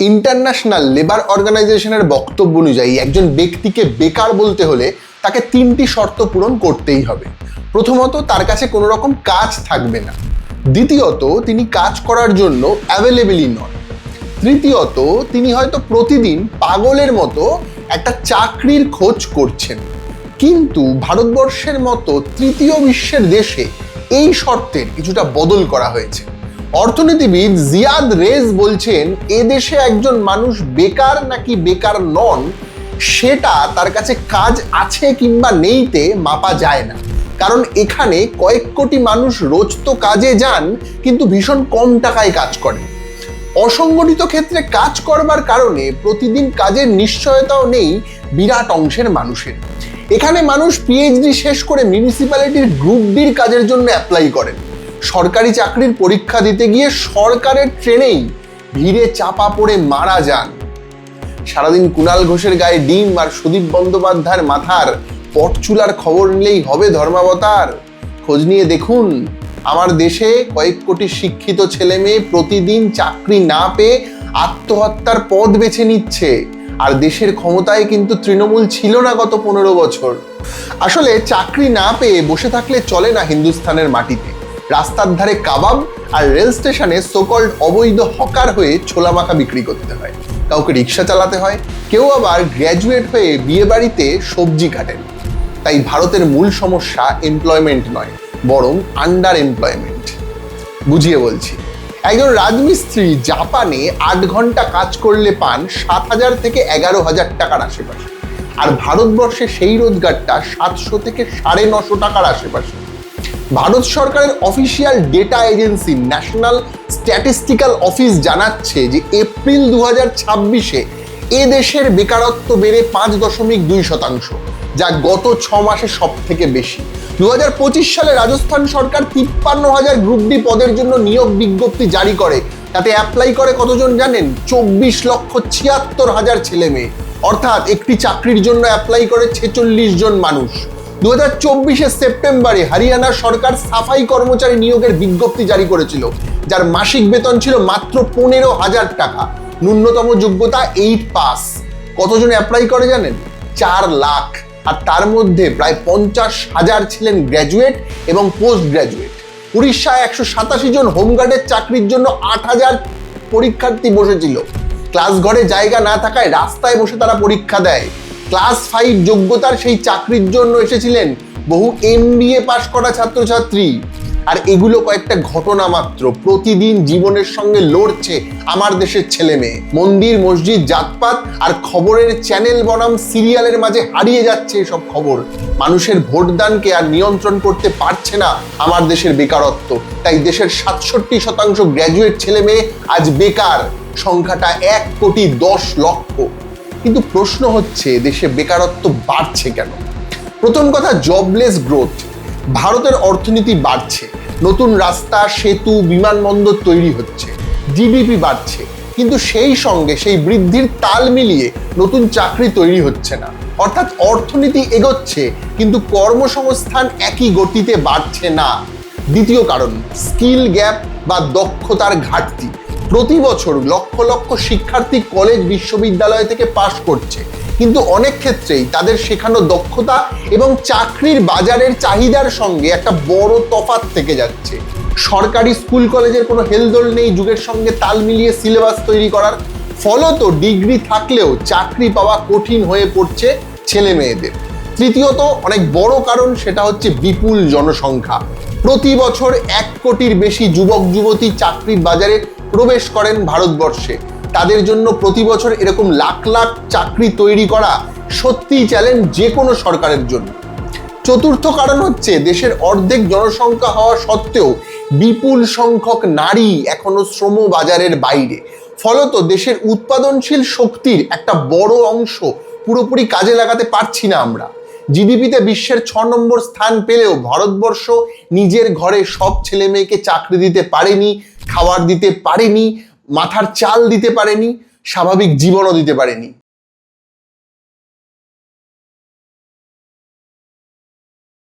International labour অর্গানাইজেশনের বক্তব্য অনুযায়ী একজন ব্যক্তিকে বেকার বলতে হলে তাকে তিনটি শর্ত পূরণ করতেই হবে। প্রথমত, তার কাছে কোনো রকম কাজ থাকবে না। দ্বিতীয়ত, তিনি কাজ করার জন্য অ্যাভেলেবেলই নন। তৃতীয়ত, তিনি হয়তো প্রতিদিন পাগলের মতো একটা চাকরির খোঁজ করছেন। কিন্তু ভারতবর্ষের মতো তৃতীয় বিশ্বের দেশে এই শর্তের কিছুটা বদল করা হয়েছে। অর্থনীতিবিদ জিয়াদ রেজ বলছেন, এদেশে একজন মানুষ বেকার নাকি বেকার নন সেটা তার কাছে কাজ আছে কিংবা নেইতে মাপা যায় না। কারণ এখানে কয়েক কোটি মানুষ রোজ তো কাজে যান, কিন্তু ভীষণ কম টাকায় কাজ করেন। অসংগঠিত ক্ষেত্রে কাজ করবার কারণে প্রতিদিন কাজের নিশ্চয়তাও নেই বিরাট অংশের মানুষের। এখানে মানুষ পিএইচডি শেষ করে মিউনিসিপ্যালিটির গ্রুপ ডির কাজের জন্য অ্যাপ্লাই করেন। সরকারি চাকরির পরীক্ষা দিতে গিয়ে সরকারের ট্রেনেই ভিড়ে চাপা পড়ে মারা যান। সারাদিন কুণাল ঘোষের গায়ে ডিম আর সুদীপ বন্দ্যোপাধ্যায়ের মাথার পটচুলার খবর নিলেই হবে ধর্মাবতার। খোঁজ নিয়ে দেখুন, আমার দেশে কয়েক কোটি শিক্ষিত ছেলে মেয়ে প্রতিদিন চাকরি না পেয়ে আত্মহত্যার পথ বেছে নিচ্ছে। আর দেশের ক্ষমতায় কিন্তু তৃণমূল ছিল না গত 15 বছর। আসলে চাকরি না পেয়ে বসে থাকলে চলে না হিন্দুস্থানের মাটিতে। রাস্তার ধারে কাবাব আর রেল স্টেশনে সোকল্ড অবৈধ হকার হয়ে ছোলা মাখা বিক্রি করতে হয়, কাউকে রিক্সা চালাতে হয়, কেউ আবার গ্র্যাজুয়েট হয়ে বিয়ে বাড়িতে সবজি কাটেন। তাই ভারতের মূল সমস্যা এমপ্লয়মেন্ট নয়, বরং আন্ডার এমপ্লয়মেন্ট। বুঝিয়ে বলছি, একজন রাজমিস্ত্রি জাপানে 8 ঘন্টা কাজ করলে পান 7,000 থেকে 11,000 টাকার আশেপাশে, আর ভারতবর্ষে সেই রোজগারটা 700 থেকে 950 টাকার আশেপাশে। ভারত সরকারের official data agency national statistical office জানাচ্ছে যে এপ্রিল 2026-এ এ দেশের বেকারত্ব বেড়ে 5.2%, যা গত 6 মাসে সব থেকে বেশি। 2025 সালে রাজস্থান সরকার 53,000 গ্রুপ ডি পদের জন্য নিয়োগ বিজ্ঞপ্তি জারি করে। তাতে অ্যাপ্লাই করে কতজন জানেন? 24,76,000 ছেলে মেয়ে। অর্থাৎ একটি চাকরির জন্য অ্যাপ্লাই করে 46 জন মানুষ। 2024-এর সেপ্টেম্বরে হরিয়ানা সরকার সাফাই কর্মচারী নিয়োগের বিজ্ঞপ্তি জারি করেছিল, যার মাসিক বেতন ছিল মাত্র 15,000 টাকা। ন্যূনতম যোগ্যতা 8 পাস। কতজন অ্যাপ্লাই করে জানেন? 4 লাখ। আর তার মধ্যে প্রায় 50,000 ছিলেন গ্র্যাজুয়েট এবং পোস্ট গ্র্যাজুয়েট। উড়িষ্যায় 187 জন হোমগার্ডের চাকরির জন্য 8,000 পরীক্ষার্থী বসেছিল। ক্লাস ঘরে জায়গা না থাকায় রাস্তায় বসে তারা পরীক্ষা দেয়। ক্লাস 5 যোগ্যতার সেই চাকরির জন্য এসেছিলেন বহু MBA পাশ করা ছাত্রছাত্রী। আর এগুলো কয়েকটা ঘটনা মাত্র। প্রতিদিন জীবনের সঙ্গে লড়ছে আমার দেশের ছেলে মেয়ে। মন্দির, মসজিদ, জাতপাত আর খবরের চ্যানেল বনাম সিরিয়ালের মাঝে হারিয়ে যাচ্ছে এসব খবর। মানুষের ভোটদানকে আর নিয়ন্ত্রণ করতে পারছে না আমার দেশের বেকারত্ব। তাই দেশের 67% গ্র্যাজুয়েট ছেলে মেয়ে আজ বেকার। সংখ্যাটা 1,10,00,000। কিন্তু প্রশ্ন হচ্ছে, দেশে বেকারত্ব বাড়ছে কেন? প্রথম কথা, জবলেস গ্রোথ। ভারতের অর্থনীতি বাড়ছে, নতুন রাস্তা, সেতু, বিমানবন্দর তৈরি হচ্ছে, জিডিপি বাড়ছে, কিন্তু সেই সঙ্গে সেই বৃদ্ধির তাল মিলিয়ে নতুন চাকরি তৈরি হচ্ছে না। অর্থাৎ অর্থনীতি এগোচ্ছে, কিন্তু কর্মসংস্থান একই গতিতে বাড়ছে না। দ্বিতীয় কারণ, স্কিল গ্যাপ বা দক্ষতার ঘাটতি। প্রতি বছর লক্ষ লক্ষ শিক্ষার্থী কলেজ বিশ্ববিদ্যালয় থেকে পাশ করছে, কিন্তু অনেক ক্ষেত্রেই তাদের শেখানো দক্ষতা এবং চাকরির বাজারের চাহিদার সঙ্গে একটা বড় তফাৎ থেকে যাচ্ছে। সরকারি স্কুল কলেজের কোনো হেলদোল নেই যুগের সঙ্গে তাল মিলিয়ে সিলেবাস তৈরি করার। ফলত ডিগ্রি থাকলেও চাকরি পাওয়া কঠিন হয়ে পড়ছে ছেলে মেয়েদের। তৃতীয়ত, অনেক বড় কারণ, সেটা হচ্ছে বিপুল জনসংখ্যা। প্রতি বছর 1 কোটির বেশি যুবক যুবতী চাকরির বাজারে প্রবেশ করেন ভারতবর্ষে। তাদের জন্য প্রতি বছর এরকম লাখ লাখ চাকরি তৈরি করা সত্যিই চ্যালেঞ্জ যে কোনো সরকারের জন্য। চতুর্থ কারণ হচ্ছে, দেশের অর্ধেক জনসংখ্যা হওয়া সত্ত্বেও বিপুল সংখ্যক নারী এখনো শ্রম বাজারের বাইরে। ফলত দেশের উৎপাদনশীল শক্তির একটা বড় অংশ পুরোপুরি কাজে লাগাতে পারছি না আমরা। জিডিপিতে বিশ্বের 6 নম্বর স্থান পেলেও ভারতবর্ষ নিজের ঘরে সব ছেলে মেয়েকে চাকরি দিতে পারেনি, খাবার দিতে পারেনি, মাথার চাল দিতে পারেনি, স্বাভাবিক জীবনও দিতে পারেনি।